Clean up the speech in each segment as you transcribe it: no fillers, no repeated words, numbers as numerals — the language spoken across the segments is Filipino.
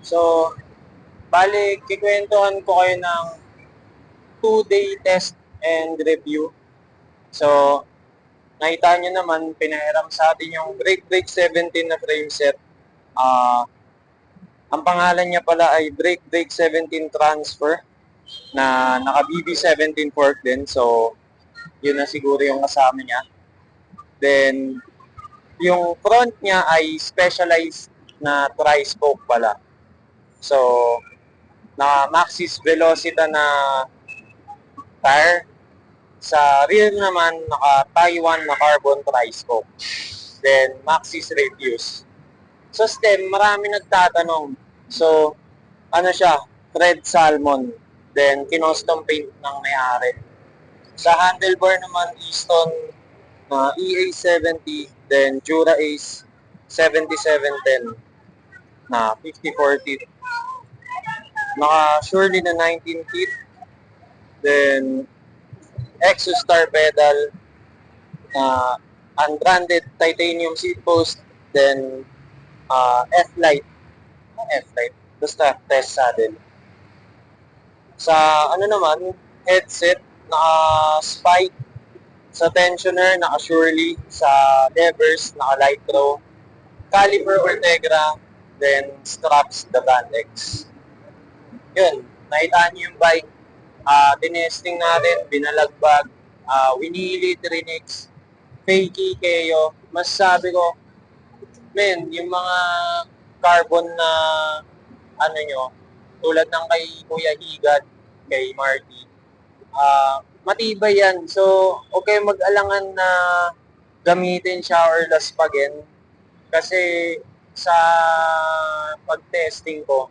So, bali, kikwentuhan ko kayo ng 2-day test and review. So, nakita nyo naman, pinahiram sa atin yung Break 17 na frame set. Ang pangalan niya pala ay Break 17 Transfer na naka BB17 fork din. So, yun na siguro yung kasama niya. Then, yung front niya ay specialized na tri-spoke pala. So, na Maxxis Velocita na tire. Sa rear naman, naka Taiwan na carbon tri-spoke. Then, Maxxis Radius. Sa stem, marami nagtatanong. So, ano siya? Red salmon. Then, kinostom paint ng may-ari. Sa handlebar naman, Easton EA70. Then, Jura Ace 7710 na 54 teeth. Naka Surely na 19 teeth. Then, Exostar pedal na unbranded titanium seat post. Then, F-Light. F-Light. Basta test saddle. Sa ano naman, headset, naka-spike. Sa tensioner, naka-Surely. Sa levers, naka-Lycro. Caliper Ortegra. Then, straps, the Brand X. Yun, nakita niyo yung bike. Tinesting natin, binalagbag, winili, trinix, fakey, keyo. Mas sabi ko, men, yung mga carbon na ano nyo, tulad ng kay Kuya Higad, kay Marty, matibay yan. So, okay mag-alangan na gamitin siya or laspagin. Kasi sa pag-testing ko,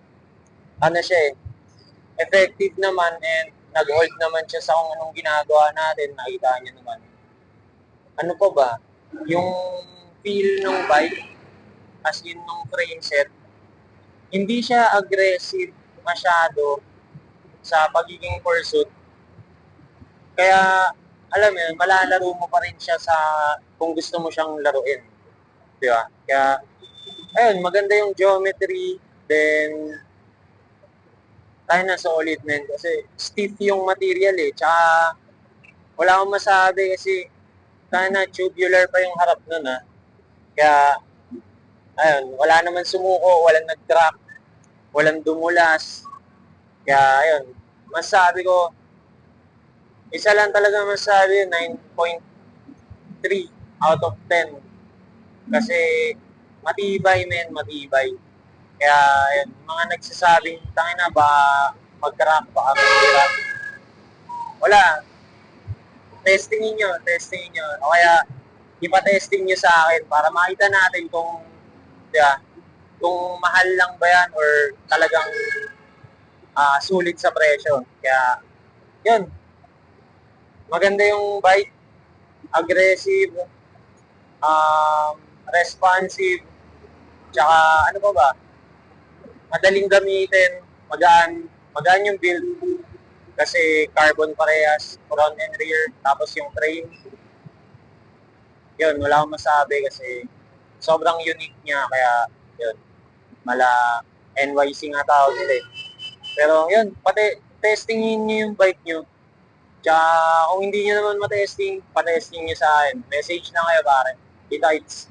ano siya effective naman and nag-hold naman siya sa kung anong ginagawa natin. Nakita niyo naman. Ano pa ba? Yung feel ng bike, as in nung frame set, hindi siya aggressive masyado sa pagiging pursuit. Kaya, alam mo yun, malalaro mo pa rin siya sa kung gusto mo siyang laruin. Di ba? Kaya, ayun, maganda yung geometry, then, tayo na solid, men. Kasi, stiff yung material eh. Tsaka, wala akong masabi kasi, tayo na, tubular pa yung harap nun ah. Kaya, ayun, wala naman sumuko, walang nag-crack, walang dumulas. Kaya, ayun, masabi ko, isa lang talaga masabi, 9.3 out of 10. Kasi, matibay, men, matibay. Kaya, ayun, mga nagsasabing, tangin na, ba mag-crack, baka mahirap. Wala. Testingin nyo. O kaya, ipa-testing nyo sa akin para makita natin kung, diba, kung mahal lang ba yan or talagang sulit sa presyo. Kaya, yun. Maganda yung bike. Aggressive. Responsive. Tsaka, ano pa ba? Madaling gamitin. Magaan yung build. Kasi carbon parehas, front and rear. Tapos yung frame. Yun, wala akong masabi kasi sobrang unique niya. Kaya, yun. NYC nga tawag nila eh. Pero yun, pati testingin nyo yung bike nyo. Tsaka kung hindi nyo naman matesting, patesting nyo sa akin. Message na kayo pare. Kita-its.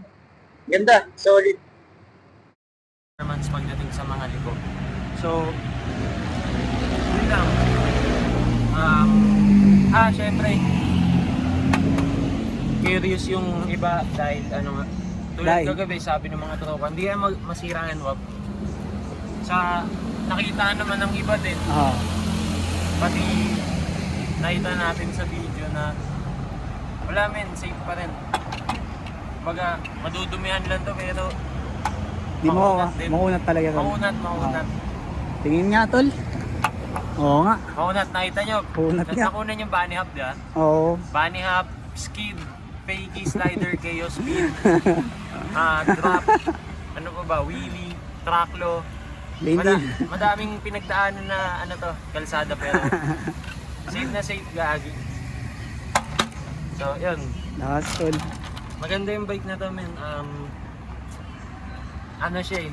Ganda, solid. Naman pagdating sa mga liko. So, yun lang. Syempre, curious yung iba dahil ano nga, tulad kagabi sabi ng mga tropa, hindi yan masira yan wag. Sa nakita naman ng iba din, pati nakita natin sa video na wala men, safe pa rin. Baga, madudumihan lang to pero di mo, maunat talaga. Maunat. Tingin nga tol. Oo nga. Maunat, nakita nyo. Maunat nga. Nakunan yung bunny hop, diba? Oo. Bunny hop, skid, fakey, slider, chaos, speed, drop, ano pa ba, wheelie, tracklo. Madaming pinagdaanan na ano to, kalsada pero safe na safe gagi. So, yun. Lakas tol. Maganda yung bike na to, men. Ano siya eh.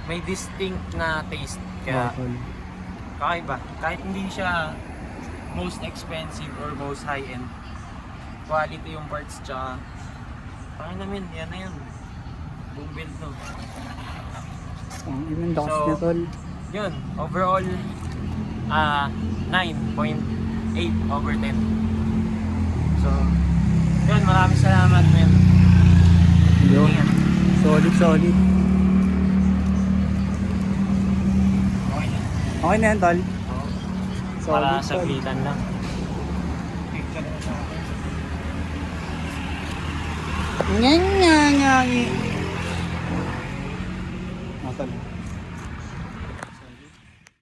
may distinct na taste. Kaya Tol. kakaiba. Kahit hindi siya most expensive or most high-end, quality yung parts, tsaka paano namin, yan na yun. Boom build no. Ang inang lakas So, niya, tol. Yun, overall 9.8 over 10. So, yun, maraming salamat, men. Yun. Ingat. Solid, solid. Okay na. Okay na yan, tol. Para Solid, sa solid. glitan lang. Nga, nga, nga, nga. Ah, tol.